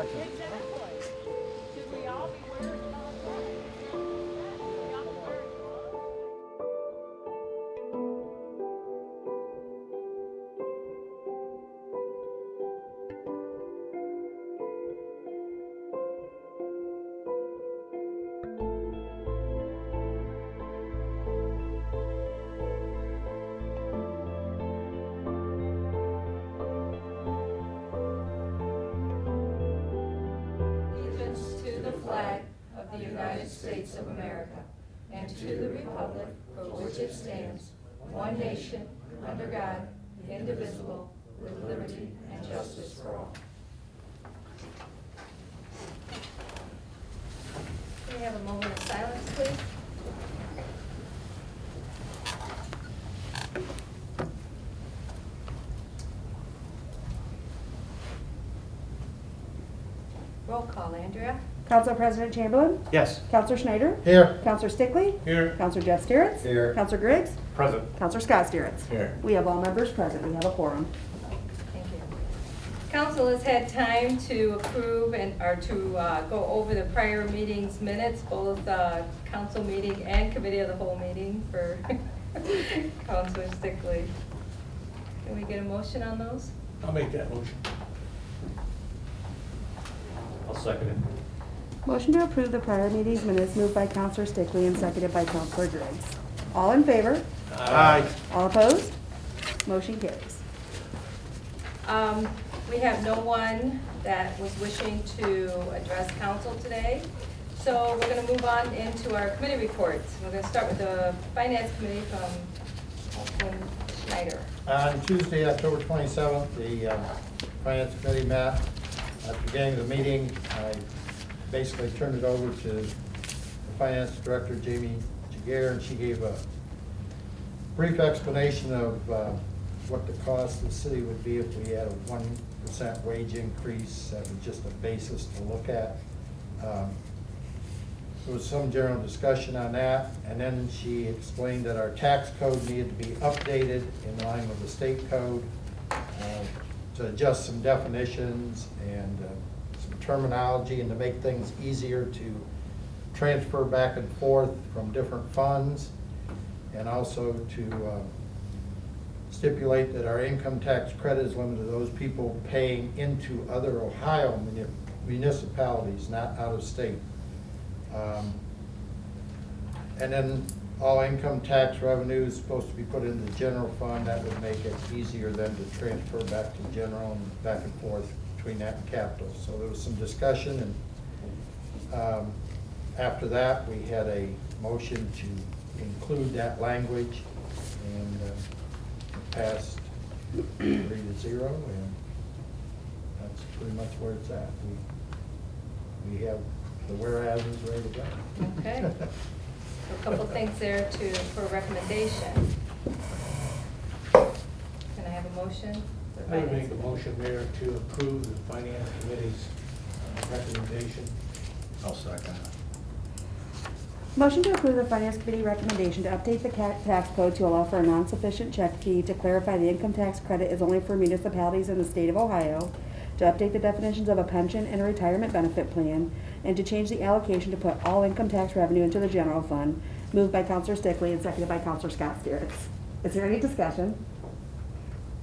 Should we all be wearing allegiance to the flag of the United States of America and to the republic for which it stands, one nation, under God, indivisible, with liberty and justice for all. Can we have a moment of silence, please? Roll call, Andrea. Council President Chamberlain? Yes. Counselor Schneider? Here. Counselor Stickley? Here. Counselor Jeff Steeritz? Here. Counselor Griggs? Present. Counselor Scott Steeritz? Here. We have all members present. We have a quorum. Thank you. Council has had time to approve or to go over the prior meetings minutes, both council meeting and committee of the whole meeting for Counselor Stickley. Can we get a motion on those? I'll make that motion. I'll second it. Motion to approve the prior meeting's minutes moved by Counselor Stickley and seconded by Counselor Griggs. All in favor? Aye. All opposed? Motion carries. We have no one that was wishing to address council today. So we're going to move on into our committee reports. We're going to start with the Finance Committee from Councilman Schneider. On Tuesday, October 27th, the Finance Committee met. At the beginning of the meeting, I basically turned it over to the Finance Director, Jamie Jagger, and she gave a brief explanation of what the cost of the city would be if we had a 1% wage increase. That was just a basis to look at. There was some general discussion on that, and then she explained that our tax code needed to be updated in line with the state code to adjust some definitions and some terminology, and to make things easier to transfer back and forth from different funds, and also to stipulate that our income tax credit is limited to those people paying into other Ohio municipalities, not out of state. And then all income tax revenue is supposed to be put into the general fund. That would make it easier then to transfer back to general and back and forth between that and capital. So there was some discussion, and after that we had a motion to include that language, and it passed 3-0, and that's pretty much where it's at. We have the whereas is ready to go. Okay. So a couple things there for recommendation. Can I have a motion? for I would Finance? make a motion, Mayor, to approve the Finance Committee's recommendation. I'll second. Motion to approve the Finance Committee recommendation to update the tax code to allow for a non-sufficient check fee, to clarify the income tax credit is only for municipalities in the state of Ohio, to update the definitions of a pension and a retirement benefit plan, and to change the allocation to put all income tax revenue into the general fund, moved by Counselor Stickley and seconded by Counselor Scott Steeritz. Is there any discussion?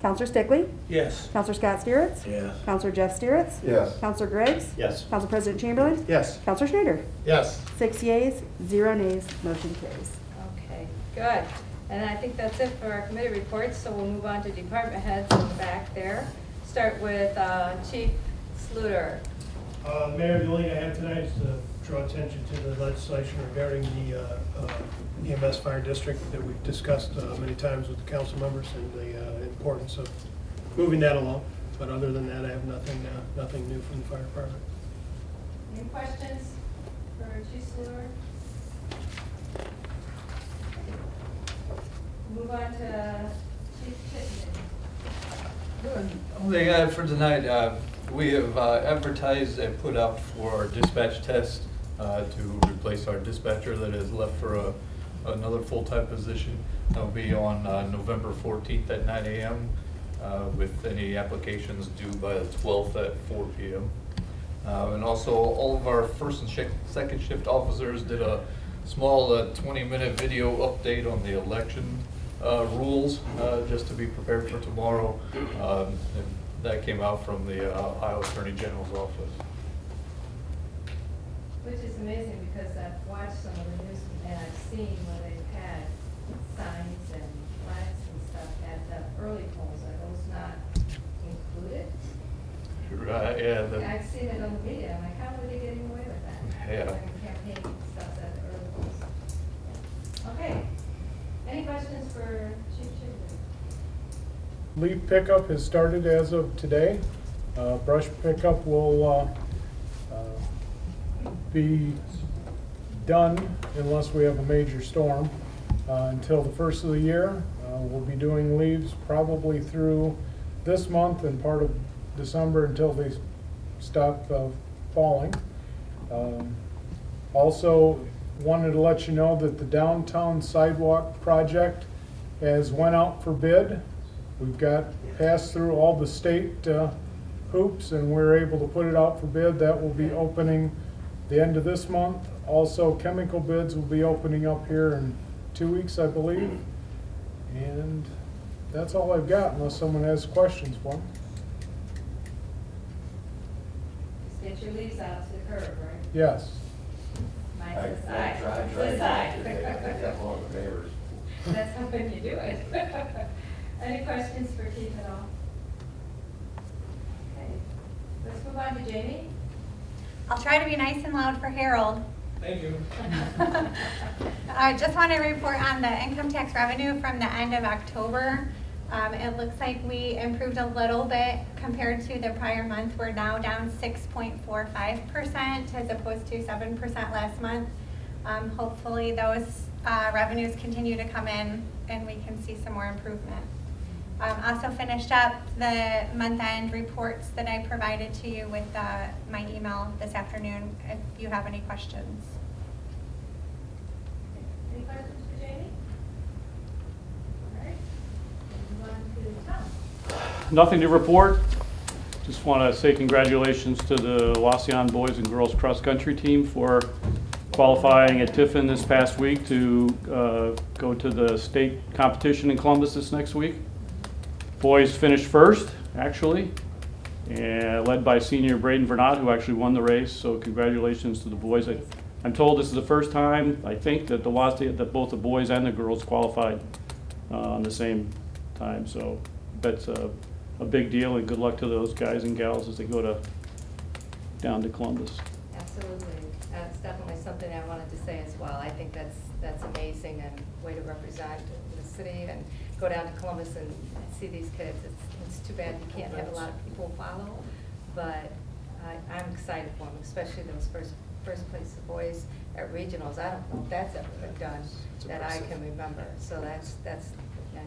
Counselor Stickley? Yes. Counselor Scott Steeritz? Yes. Counselor Jeff Steeritz? Yes. Counselor Griggs? Yes. Council President Chamberlain? Yes. Counselor Schneider? Yes. 6 yeas, 0 nays, motion carries. Okay, good. And I think that's it for our committee reports, so we'll move on to department heads in the back there. Start with Chief Sluter. Mayor, the only thing I have tonight is to draw attention to the legislation regarding the EMS fire district that we've discussed many times with the council members, and the importance of moving that along. But other than that, I have nothing new from the fire department. Any questions for Chief Sluter? Move on to Chief Chittenden. Only thing I have for tonight, we have advertised and put up for our dispatch test to replace our dispatcher that is left for another full-time position. That'll be on November 14th at 9 a.m. With any applications due by the 12th at 4 p.m. And also, all of our first and second shift officers did a small 20-minute video update on the election rules, just to be prepared for tomorrow. And that came out from the Ohio Attorney General's office. Which is amazing because I've watched some of the news and I've seen where they've had signs and flags and stuff at the early polls. Are those not included? Right, yeah. I've seen it on the media. I'm like, how are they getting away with that? Yeah. Like campaign stuff at the early polls. Okay. Any questions for Chief Chigler? Leaf pickup has started as of today. Brush pickup will be done unless we have a major storm until the first of the year. We'll be doing leaves probably through this month and part of December until they stop falling. Also wanted to let you know that the downtown sidewalk project has went out for bid. We've got passed through all the state hoops and we're able to put it out for bid. That will be opening the end of this month. Also, chemical bids will be opening up here in 2 weeks, I believe. And that's all I've got unless someone has questions for me. Just get your leaves out to the curb, right? Yes. Mine says aye. Says aye. That's how when you do it. Any questions for Keith at all? Okay, let's move on to Jamie. I'll try to be nice and loud for Harold. Thank you. I just want to report on the income tax revenue from the end of October. It looks like we improved a little bit compared to the prior month. We're now down 6.45% as opposed to 7% last month. Hopefully those revenues continue to come in and we can see some more improvement. Also finished up the month-end reports that I provided to you with my email this afternoon if you have any questions. Any questions for Jamie? All right, move on to Tom. Nothing to report. Just want to say congratulations to the Wauseon boys and girls cross country team for qualifying at Tiffin this past week to go to the state competition in Columbus this next week. Boys finished first, actually, and led by senior Braden Vernat, who actually won the race. So congratulations to the boys. I'm told this is the first time, I think, that that both the boys and the girls qualified on the same time. So that's a big deal, and good luck to those guys and gals as they go down to Columbus. Absolutely. That's definitely something I wanted to say as well. I think that's amazing and way to represent the city and go down to Columbus and see these kids. It's too bad you can't have a lot of people follow, but I'm excited for them, especially those first place boys at regionals. I don't know if that's ever been done that I can remember. So that's a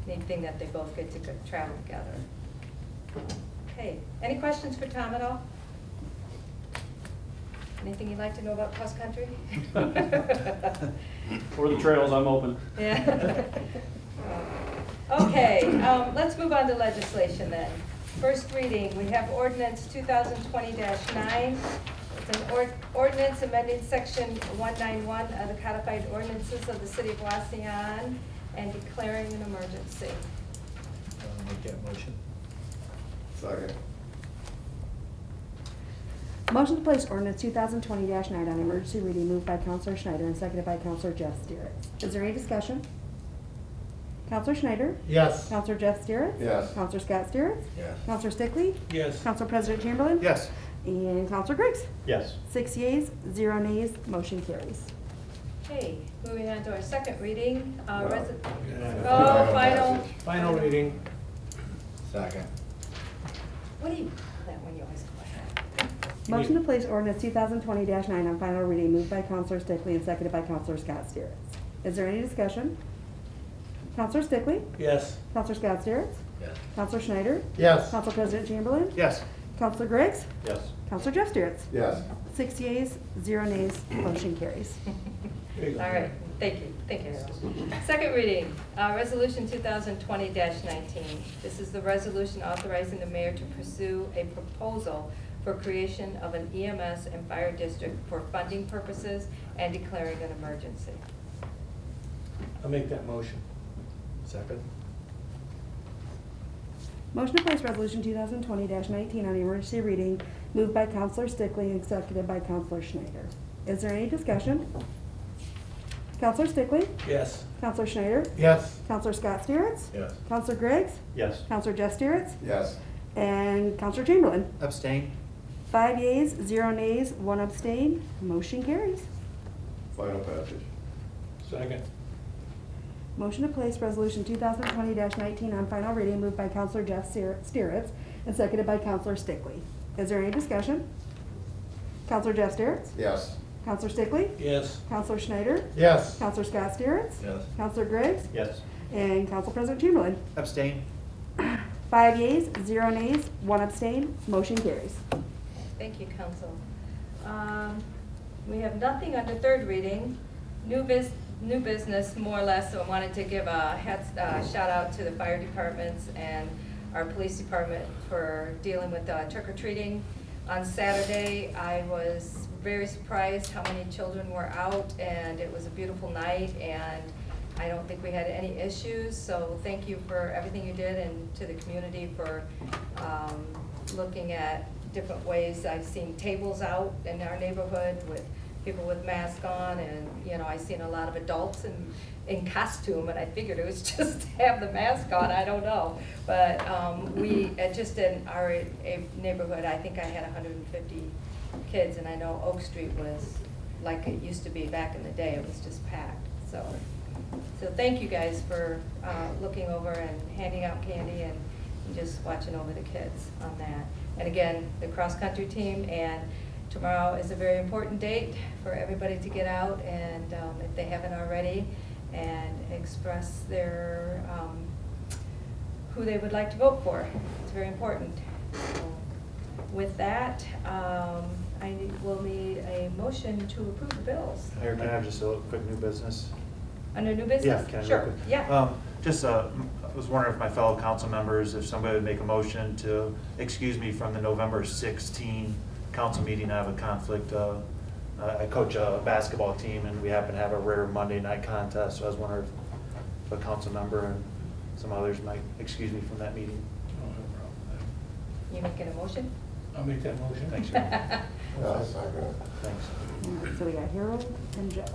neat thing that they both get to travel together. Okay, any questions for Tom at all? Anything you'd like to know about cross country? For the trails, I'm open. Yeah. Okay, let's move on to legislation then. First reading, we have ordinance 2020-9. It's an ordinance amending section 191 of the codified ordinances of the city of Wauseon and declaring an emergency. Make that motion. Second. Motion to place ordinance 2020-9 on emergency reading moved by Counselor Schneider and seconded by Counselor Jeff Stieretz. Is there any discussion? Counselor Schneider? Yes. Counselor Jeff Stieretz? Yes. Counselor Scott Stieretz? Yes. Counselor Stickley? Yes. Counselor President Chamberlain? Yes. And Counselor Griggs? Yes. 6 yeas, 0 nays, motion carries. Okay, moving on to our second reading. Yeah. Final. Final reading. Second. What do you call that when you always go ahead? Motion to place ordinance 2020-9 on final reading moved by Counselor Stickley and seconded by Counselor Scott Stieretz. Is there any discussion? Counselor Stickley? Yes. Counselor Scott Stieretz? Yes. Counselor Schneider? Yes. Counselor President Chamberlain? Yes. Counselor Griggs? Yes. Counselor Jeff Stieretz? Yes. 6 yeas, 0 nays, motion carries. There you go. All right, thank you, Harold. Second reading, resolution 2020-19. This is the resolution authorizing the mayor to pursue a proposal for creation of an EMS and fire district for funding purposes and declaring an emergency. I'll make that motion. Second. Motion to place resolution 2020-19 on emergency reading, moved by Counselor Stickley and seconded by Counselor Schneider. Is there any discussion? Counselor Stickley? Yes. Counselor Schneider? Yes. Counselor Scott Stieretz? Yes. Counselor Griggs? Yes. Counselor Jeff Stieretz? Yes. And Counselor Chamberlain? Abstain. 5 yeas, 0 nays, 1 abstain. Motion carries. Final passage. Second. Motion to place resolution 2020-19 on final reading, moved by Counselor Jeff Stieretz and seconded by Counselor Stickley. Is there any discussion? Counselor Jeff Stieretz? Yes. Counselor Stickley? Yes. Counselor Schneider? Yes. Counselor Scott Stieretz? Yes. Counselor Griggs? Yes. And Counsel President Chamberlain? Abstain. 5 yeas, 0 nays, 1 abstain. Motion carries. Thank you, Council. We have nothing under third reading. New business, more or less, so I wanted to give a shout out to the fire departments and our police department for dealing with trick-or-treating. On Saturday, I was very surprised how many children were out, and it was a beautiful night, and I don't think we had any issues, so thank you for everything you did, and to the community for looking at different ways. I've seen tables out in our neighborhood with people with masks on, and, you know, I've seen a lot of adults in costume, and I figured it was just to have the mask on, I don't know. But we, just in our neighborhood, I think I had 150 kids, and I know Oak Street was like it used to be back in the day, it was just packed, so thank you guys for looking over and handing out candy and just watching over the kids on that. And again, the cross-country team, and tomorrow is a very important date for everybody to get out and, if they haven't already, and express their, who they would like to vote for. It's very important. So with that, I will need a motion to approve the bills. Mayor, can I have just a quick new business? Under new business? Yeah, can I Sure, real quick? yeah. I was wondering if my fellow council members, if somebody would make a motion to excuse me from the November 16 council meeting. I have a conflict. I coach a basketball team, and we happen to have a rare Monday night contest, so I was wondering if a council member and some others might excuse me from that meeting. You making a motion? I'll make that motion. Thanks, Mayor. Yes. Thanks. All right, so we got Harold and Jeff.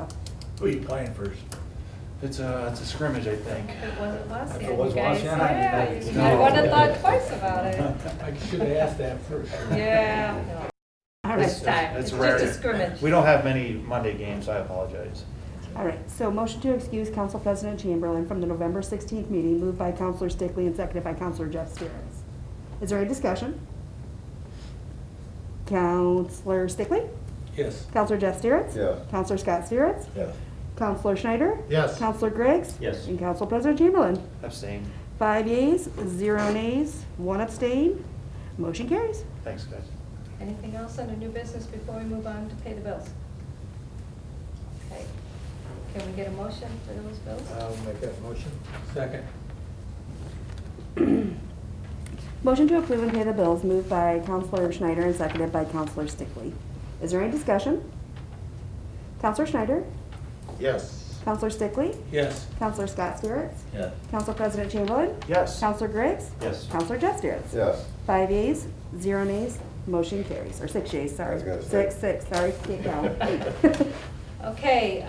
Who are you playing first? It's a scrimmage, I think. If it wasn't Wauseon, If it was you guys, Wauseon, I'd be yeah, ready to you go. might want to thought twice about it. I should have asked that first. Yeah, no. All Next right. time, it's rare. just a scrimmage. We don't have many Monday games, so I apologize. All right, so motion to excuse Council President Chamberlain from the November 16th meeting, moved by Counselor Stickley and seconded by Counselor Jeff Stieretz. Is there any discussion? Counselor Stickley? Yes. Counselor Jeff Stieretz? Yes. Counselor Scott Stieretz? Yes. Counselor Schneider? Yes. Counselor Griggs? Yes. And Council President Chamberlain? Abstain. 5 yeas, 0 nays, 1 abstain. Motion carries. Thanks, guys. Anything else under new business before we move on to pay the bills? Okay. Can we get a motion for those bills? I'll make that motion. Second. Motion to approve and pay the bills, moved by Counselor Schneider and seconded by Counselor Stickley. Is there any discussion? Counselor Schneider? Yes. Counselor Stickley? Yes. Counselor Scott Stieretz? Yes. Council President Chamberlain? Yes. Counselor Griggs? Yes. Counselor Jeff Stieretz? Yes. 5 yeas, 0 nays, motion carries. Or 6 yeas, sorry. I was gonna say. 6, sorry, can't count. Okay,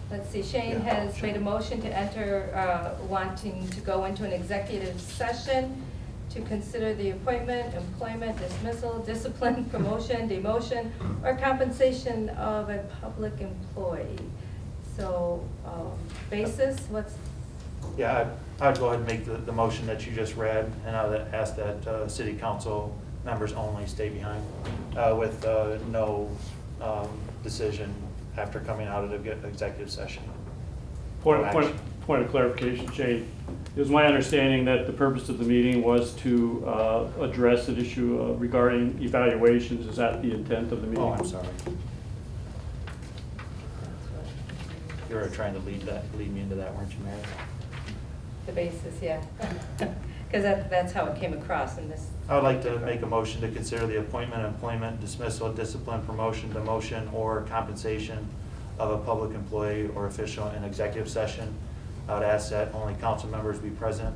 let's see, Shane has made a motion to enter, wanting to go into an executive session to consider the appointment, employment, dismissal, discipline, promotion, demotion, or compensation of a public employee. So, basis, what's, Yeah, I'd go ahead and make the motion that you just read, and I would ask that city council members only stay behind with no decision after coming out of the executive session. Point No action. of clarification, Shane. It was my understanding that the purpose of the meeting was to address an issue regarding evaluations. Is that the intent of the meeting? Oh, I'm sorry. You were trying to lead me into that, weren't you, Mary? the basis, yeah. Because that's how it came across in this. I would like to make a motion to consider the appointment, employment, dismissal, discipline, promotion, demotion, or compensation of a public employee or official in executive session. I would ask that only council members be present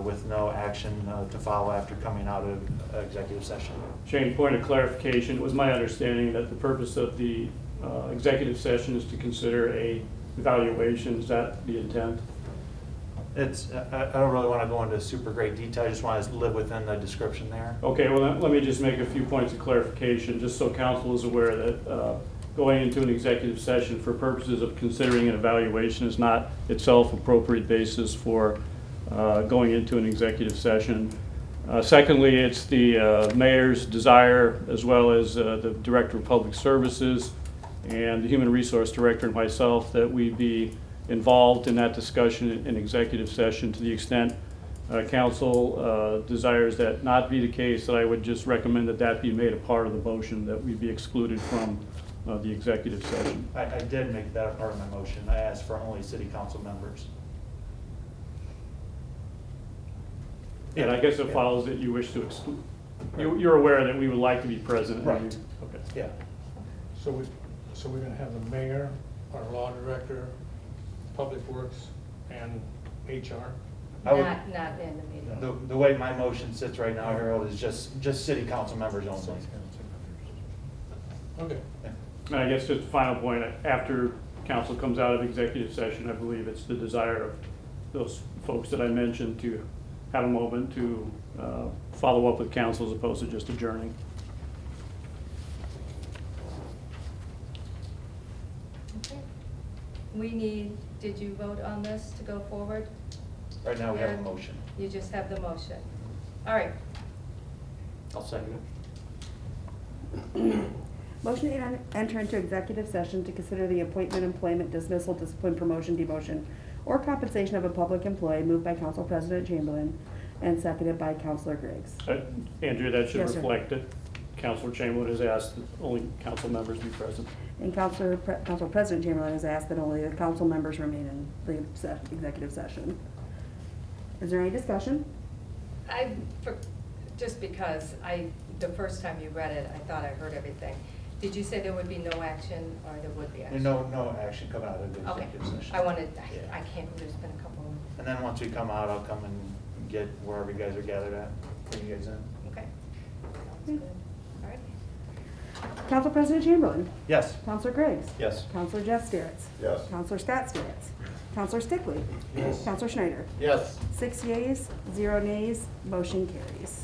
with no action to follow after coming out of executive session. Shane, point of clarification, it was my understanding that the purpose of the executive session is to consider a evaluation. Is that the intent? I don't really want to go into super great detail. I just want to live within the description there. Okay, well, let me just make a few points of clarification, just so council is aware that going into an executive session for purposes of considering an evaluation is not itself appropriate basis for going into an executive session. Secondly, it's the mayor's desire, as well as the Director of Public Services and the Human Resource Director and myself, that we be involved in that discussion in executive session. To the extent council desires that not be the case, that I would just recommend that that be made a part of the motion, that we be excluded from the executive session. I did make that a part of my motion. I asked for only city council members. And I guess it follows that you wish to exclude, you're aware that we would like to be present. and Right. Okay. Yeah. So we're gonna have the mayor, our law director, public works, and HR? I would- Not in the meeting. The way my motion sits right now, Harold, is just city council members only. Okay. And I guess just a final point, after council comes out of executive session, I believe it's the desire of those folks that I mentioned to have a moment to follow up with council as opposed to just adjourning. Okay. Did you vote on this to go forward? Right now, we have a And motion. You just have the motion. All right. I'll second Motion to enter into executive session to consider the appointment, employment, dismissal, discipline, promotion, demotion, or compensation of a public employee, moved by Council President Chamberlain and seconded by Councilor Griggs. Andrea, that should Yes, sir. reflect that Councilor Chamberlain has asked that only council members be present. And Council President Chamberlain has asked that only the council members remain in the executive session. Is there any discussion? Just because the first time you read it, I thought I heard everything. Did you say there would be no action or there would be action? No action coming out of the Okay. executive session. I can't believe there's been a couple. And then once we come out, I'll come and get wherever you guys are gathered at, bring you guys in. Okay. Sounds good. All right. Council President Chamberlain. Yes. Councilor Griggs. Yes. Councilor Jeff Steritz. Yes. Councilor Scott Steritz. Councilor Stickley. Yes. Councilor Schneider. Yes. 6 yeas, 0 nays, motion carries.